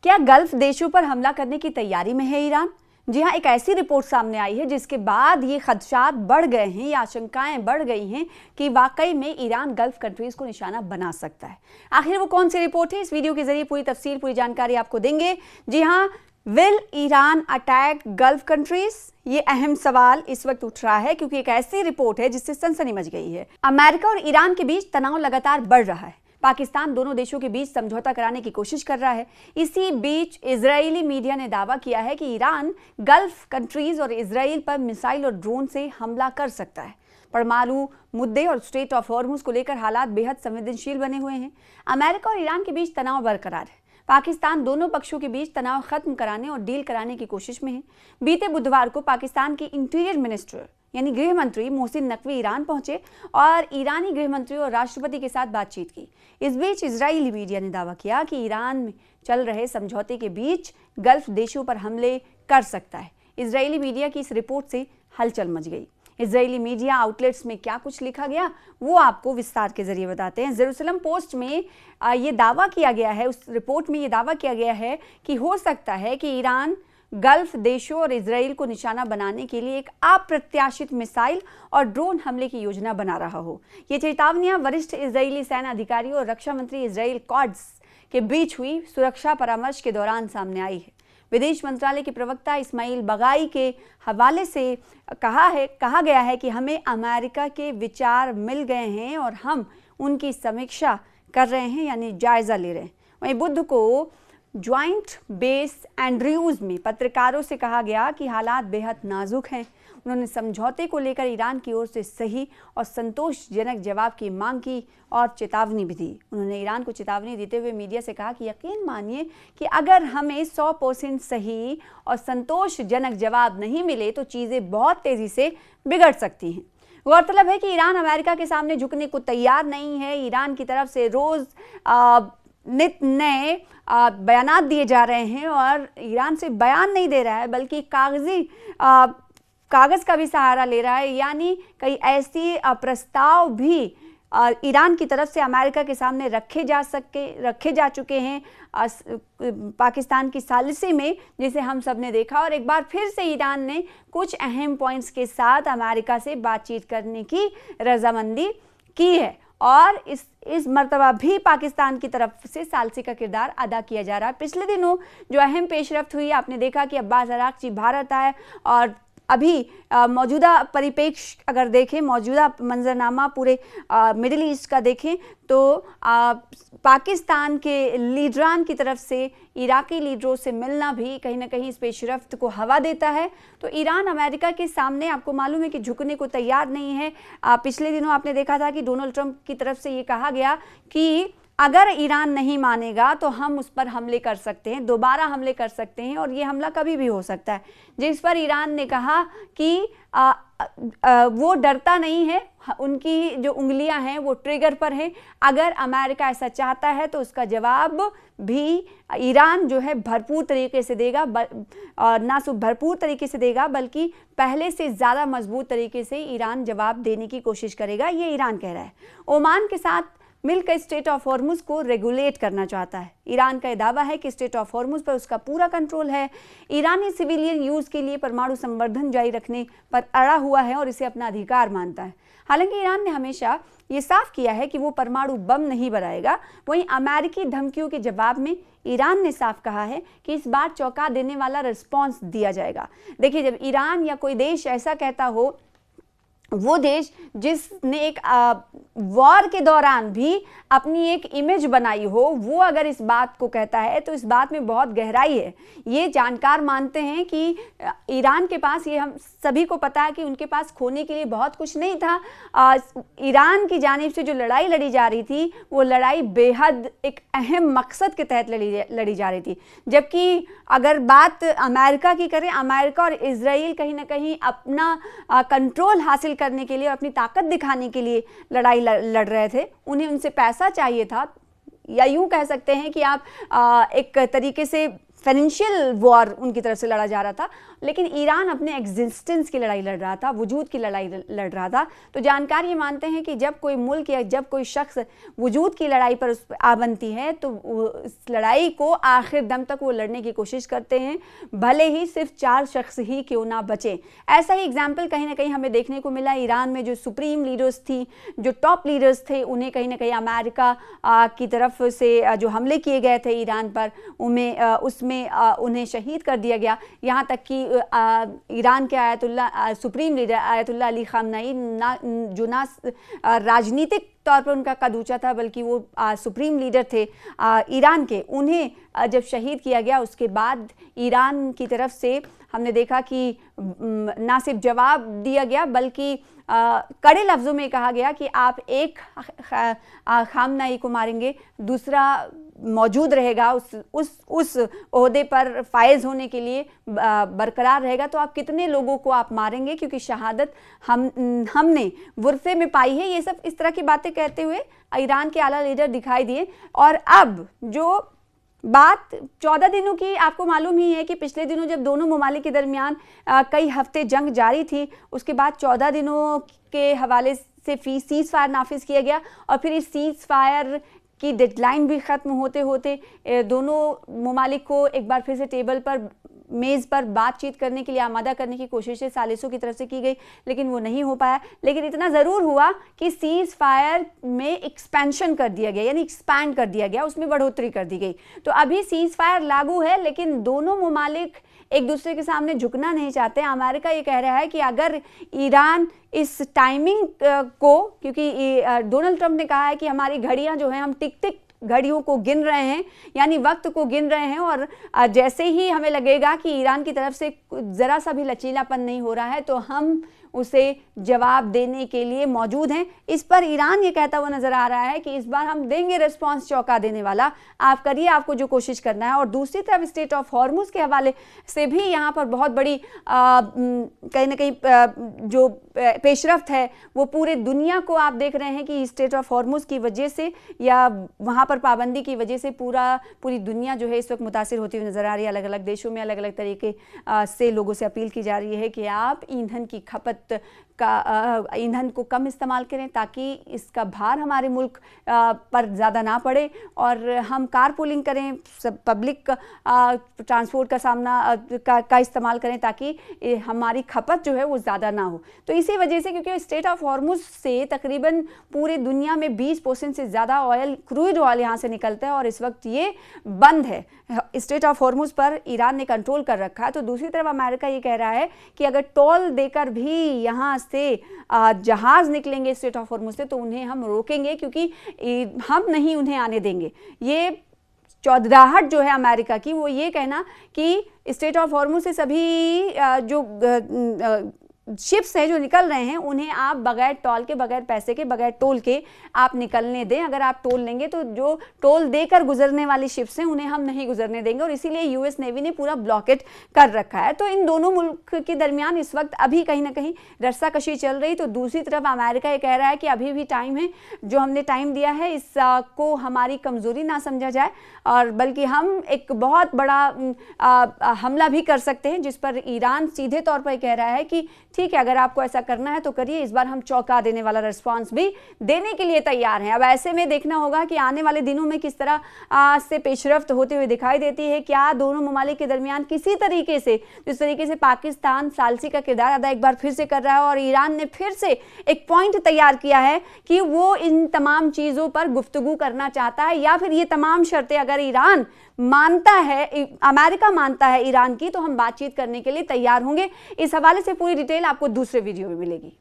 क्या गल्फ देशों पर हमला करने की तैयारी में है ईरान? जी हाँ, एक ऐसी रिपोर्ट सामने आई है जिसके बाद ये खदशात बढ़ गए हैं, ये आशंकाएं बढ़ गई हैं कि वाकई में ईरान गल्फ कंट्रीज को निशाना बना सकता है। आखिर वो कौन सी रिपोर्ट है, इस वीडियो के जरिए पूरी तफसील, पूरी जानकारी आपको देंगे। जी हाँ, will Iran attack gulf countries? ये अहम सवाल इस वक्त उठ रहा है क्योंकि एक ऐसी रिपोर्ट है जिससे सनसनी मच गई है। अमेरिका और ईरान के बीच तनाव लगातार बढ़ रहा है। पाकिस्तान दोनों देशों के बीच समझौता कराने की कोशिश कर रहा है। इसी बीच इजरायली मीडिया ने दावा किया है कि ईरान गल्फ कंट्रीज और इजराइल पर मिसाइल और ड्रोन से हमला कर सकता है। परमाणु मुद्दे और स्ट्रेट ऑफ हॉर्मुज को लेकर हालात बेहद संवेदनशील बने हुए हैं। अमेरिका और ईरान के बीच तनाव बरकरार है। पाकिस्तान दोनों पक्षों के बीच तनाव खत्म कराने और डील कराने की कोशिश में है। बीते बुधवार को पाकिस्तान के इंटीरियर मिनिस्टर यानी गृह मंत्री मोहसिन नकवी ईरान पहुंचे और ईरानी गृह मंत्री और राष्ट्रपति के साथ बातचीत की। इस बीच इजरायली मीडिया ने दावा किया कि ईरान में चल रहे समझौते के बीच गल्फ देशों पर हमले कर सकता है। इजरायली मीडिया की इस रिपोर्ट से हलचल मच गई। इजरायली मीडिया आउटलेट्स में क्या कुछ लिखा गया वो आपको विस्तार के जरिए बताते हैं। जेरूसलम पोस्ट में ये दावा किया गया है, उस रिपोर्ट में ये दावा किया गया है कि हो सकता है कि ईरान गल्फ देशों और इजराइल को निशाना बनाने के लिए एक अप्रत्याशित मिसाइल और ड्रोन हमले की योजना बना रहा हो। ये चेतावनियां वरिष्ठ इजरायली सेना अधिकारियों और रक्षा मंत्री इजराइल कॉट्स के बीच हुई सुरक्षा परामर्श के दौरान सामने आई है। विदेश मंत्रालय के प्रवक्ता इस्माइल बगाई के हवाले से कहा गया है कि हमें अमेरिका के विचार मिल गए हैं और हम उनकी समीक्षा कर रहे हैं, यानी जायजा ले रहे हैं। वहीं बुध को ज्वाइंट बेस एंड्रयूज में पत्रकारों से कहा गया कि हालात बेहद नाजुक हैं। उन्होंने समझौते को लेकर ईरान की ओर से सही और संतोषजनक जवाब की मांग की और चेतावनी भी दी। उन्होंने ईरान को चेतावनी देते हुए मीडिया से कहा कि यकीन मानिए कि अगर हमें 100% सही और संतोषजनक जवाब नहीं मिले तो चीज़ें बहुत तेज़ी से बिगड़ सकती हैं। गौरतलब है कि ईरान अमेरिका के सामने झुकने को तैयार नहीं है। ईरान की तरफ से रोज़ नित नए बयानात दिए जा रहे हैं और ईरान से बयान नहीं दे रहा है बल्कि कागज़ का भी सहारा ले रहा है, यानी कई ऐसी प्रस्ताव भी ईरान की तरफ से अमेरिका के सामने रखे जा चुके हैं पाकिस्तान की सालिसी में, जिसे हम सब ने देखा। और एक बार फिर से ईरान ने कुछ अहम पॉइंट्स के साथ अमेरिका से बातचीत करने की रजामंदी की है और इस मर्तबा भी पाकिस्तान की तरफ से सालिसी का किरदार अदा किया जा रहा है। पिछले दिनों जो अहम पेशरफ्त हुई, आपने देखा कि अब्बास अराक्ची भारत आए और अभी मौजूदा परिप्रेक्ष्य अगर देखें, मौजूदा मंजरनामा पूरे मिडिल ईस्ट का देखें तो पाकिस्तान के लीडरान की तरफ से इराकी लीडरों से मिलना भी कहीं ना कहीं इस पेशरफ्त को हवा देता है। तो ईरान अमेरिका के सामने आपको मालूम है कि झुकने को तैयार नहीं है। पिछले दिनों आपने देखा था कि डोनाल्ड ट्रंप की तरफ से ये कहा गया कि अगर ईरान नहीं मानेगा तो हम उस पर हमले कर सकते हैं, दोबारा हमले कर सकते हैं और ये हमला कभी भी हो सकता है। जिस पर ईरान ने कहा कि वो डरता नहीं है, उनकी जो उंगलियां हैं वो ट्रिगर पर हैं। अगर अमेरिका ऐसा चाहता है तो उसका जवाब भी ईरान जो है भरपूर तरीके से देगा, और ना सिर्फ भरपूर तरीके से देगा बल्कि पहले से ज़्यादा मजबूत तरीके से ईरान जवाब देने की कोशिश करेगा, ये ईरान कह रहा है। ओमान के साथ मिलकर स्ट्रेट ऑफ हॉर्मुज को रेगुलेट करना चाहता है। ईरान का दावा है कि स्ट्रेट ऑफ हॉर्मुज पर उसका पूरा कंट्रोल है। ईरानी सिविलियन यूज़ के लिए परमाणु संवर्धन जारी रखने पर अड़ा हुआ है और इसे अपना अधिकार मानता है। हालांकि ईरान ने हमेशा ये साफ किया है कि वो परमाणु बम नहीं बनाएगा। वहीं अमेरिकी धमकियों के जवाब में ईरान ने साफ कहा है कि इस बार चौंका देने वाला रिस्पॉन्स दिया जाएगा। देखिए, जब ईरान या कोई देश ऐसा कहता हो, वो देश जिसने एक वॉर के दौरान भी अपनी एक इमेज बनाई हो, वो अगर इस बात को कहता है तो इस बात में बहुत गहराई है। ये जानकार मानते हैं कि ईरान के पास, ये हम सभी को पता है कि उनके पास खोने के लिए बहुत कुछ नहीं था। ईरान की जानिब से जो लड़ाई लड़ी जा रही थी वो लड़ाई बेहद एक अहम मकसद के तहत लड़ी जा रही थी। जबकि अगर बात अमेरिका की करें, अमेरिका और इजराइल कहीं ना कहीं अपना कंट्रोल हासिल करने के लिए और अपनी ताकत दिखाने के लिए लड़ाई लड़ रहे थे। उन्हें उनसे पैसा चाहिए था, या यूं कह सकते हैं कि आप एक तरीके से फाइनेंशियल वॉर उनकी तरफ से लड़ा जा रहा था, लेकिन ईरान अपने एग्जिस्टेंस की लड़ाई लड़ रहा था, वजूद की लड़ाई लड़ रहा था। तो जानकार ये मानते हैं कि जब कोई मुल्क या जब कोई शख्स वजूद की लड़ाई पर आ बनती है तो इस लड़ाई को आखिर दम तक वो लड़ने की कोशिश करते हैं, भले ही सिर्फ 4 शख्स ही क्यों ना बचे। ऐसा ही एग्जाम्पल कहीं ना कहीं हमें देखने को मिला। ईरान में जो सुप्रीम लीडर्स थी, जो टॉप लीडर्स थे, उन्हें कहीं ना कहीं अमेरिका की तरफ से जो हमले किए गए थे ईरान पर, उसमें उन्हें शहीद कर दिया गया। यहाँ तक कि ईरान के supreme leader Ayatollah Ali Khamenei जो ना राजनीतिक तौर पर उनका कद ऊंचा था, बल्कि वो सुप्रीम लीडर थे ईरान के, उन्हें जब शहीद किया गया उसके बाद ईरान की तरफ से हमने देखा कि ना सिर्फ जवाब दिया गया बल्कि कड़े लफ्ज़ों में कहा गया कि आप एक खामनेई को मारेंगे, दूसरा मौजूद रहेगा उस ओहदे पर फायज होने के लिए बरकरार रहेगा, तो आप कितने लोगों को आप मारेंगे, क्योंकि शहादत हमने वुरसे में पाई है। ये सब इस तरह की बातें कहते हुए ईरान के आला लीडर दिखाई दिए। और अब जो बात 14 दिनों की, आपको मालूम ही है कि पिछले दिनों जब दोनों ममालिक के दरमियान कई हफ्ते जंग जारी थी, उसके बाद 14 दिनों के हवाले से सीज़ फायर नाफिज किया गया और फिर इस सीज़ फायर की डेडलाइन भी ख़त्म होते होते दोनों ममालिक को एक बार फिर से टेबल पर, मेज़ पर बातचीत करने के लिए आमादा करने की कोशिशें सालिसों की तरफ से की गई, लेकिन वो नहीं हो पाया। लेकिन इतना ज़रूर हुआ कि सीज़ फायर में एक्सपेंशन कर दिया गया, यानी एक्सपैंड कर दिया गया, उसमें बढ़ोतरी कर दी गई। तो अभी सीज़ फायर लागू है, लेकिन दोनों ममालिक एक दूसरे के सामने झुकना नहीं चाहते। अमेरिका ये कह रहा है कि अगर ईरान इस टाइमिंग को, क्योंकि डोनाल्ड ट्रंप ने कहा है कि हमारी घड़ियां जो हैं, हम टिक टिक घड़ियों को गिन रहे हैं, यानी वक्त को गिन रहे हैं, और जैसे ही हमें लगेगा कि ईरान की तरफ से ज़रा सा भी लचीलापन नहीं हो रहा है तो हम उसे जवाब देने के लिए मौजूद हैं। इस पर ईरान ये कहता हुआ नज़र आ रहा है कि इस बार हम देंगे रिस्पांस चौंका देने वाला, आप करिए आपको जो कोशिश करना है। और दूसरी तरफ स्टेट ऑफ हॉर्मुज के हवाले से भी यहाँ पर बहुत बड़ी कहीं ना कहीं जो पेशरफ्त है वो पूरे दुनिया को आप देख रहे हैं कि स्टेट ऑफ हॉर्मुज की वजह से या वहाँ पर पाबंदी की वजह से पूरी दुनिया जो है इस वक्त मुतासिर होती हुई नज़र आ रही है। अलग अलग देशों में अलग अलग तरीके से लोगों से अपील की जा रही है कि आप ईंधन की खपत ईंधन को कम इस्तेमाल करें ताकि इसका भार हमारे मुल्क पर ज़्यादा ना पड़े, और हम कार पूलिंग करें, सब पब्लिक ट्रांसपोर्ट का इस्तेमाल करें ताकि हमारी खपत जो है वो ज़्यादा ना हो। तो इसी वजह से, क्योंकि स्टेट ऑफ हॉर्मुज से तकरीबन पूरे दुनिया में 20% से ज़्यादा ऑयल, क्रूड ऑयल यहाँ से निकलता है और इस वक्त ये बंद है। स्टेट ऑफ हॉर्मुज पर ईरान ने कंट्रोल कर रखा है। तो दूसरी तरफ अमेरिका ये कह रहा है कि अगर टोल देकर भी यहाँ से जहाज़ निकलेंगे स्टेट ऑफ हॉर्मुज से तो उन्हें हम रोकेंगे, क्योंकि हम नहीं उन्हें आने देंगे। ये चौधराहट जो है अमेरिका की, वो ये कहना कि स्टेट ऑफ हॉर्मुज से सभी जो शिप्स हैं जो निकल रहे हैं उन्हें आप बगैर टोल के, बगैर पैसे के, बगैर टोल के आप निकलने दें। अगर आप टोल लेंगे तो जो टोल देकर गुजरने वाली शिप्स हैं उन्हें हम नहीं गुजरने देंगे, और इसीलिए यूएस नेवी ने पूरा ब्लॉकेट कर रखा है। तो इन दोनों मुल्क के दरमियान इस वक्त अभी कहीं ना कहीं रस्साकशी चल रही। तो दूसरी तरफ अमेरिका ये कह रहा है कि अभी भी टाइम है, जो हमने टाइम दिया है इसको हमारी कमज़ोरी ना समझा जाए, और बल्कि हम एक बहुत बड़ा हमला भी कर सकते हैं, जिस पर ईरान सीधे तौर पर कह रहा है कि ठीक है, अगर आपको ऐसा करना है तो करिए, इस बार हम चौंका देने वाला रिस्पांस भी देने के लिए तैयार हैं। अब ऐसे में देखना होगा कि आने वाले दिनों में किस तरह से पेशरफ्त होते हुए दिखाई देती है। क्या दोनों ममालिक के दरमियान किसी तरीके से, जिस तरीके से पाकिस्तान सालसी का किरदार अदा एक बार फिर से कर रहा है और ईरान ने फिर से एक पॉइंट तैयार किया है कि वो इन तमाम चीज़ों पर गुफ्तगू करना चाहता है, या फिर ये तमाम शर्तें अगर ईरान मानता है, अमेरिका मानता है ईरान की, तो हम बातचीत करने के लिए तैयार होंगे। इस हवाले से पूरी डिटेल आपको दूसरे वीडियो में मिलेगी।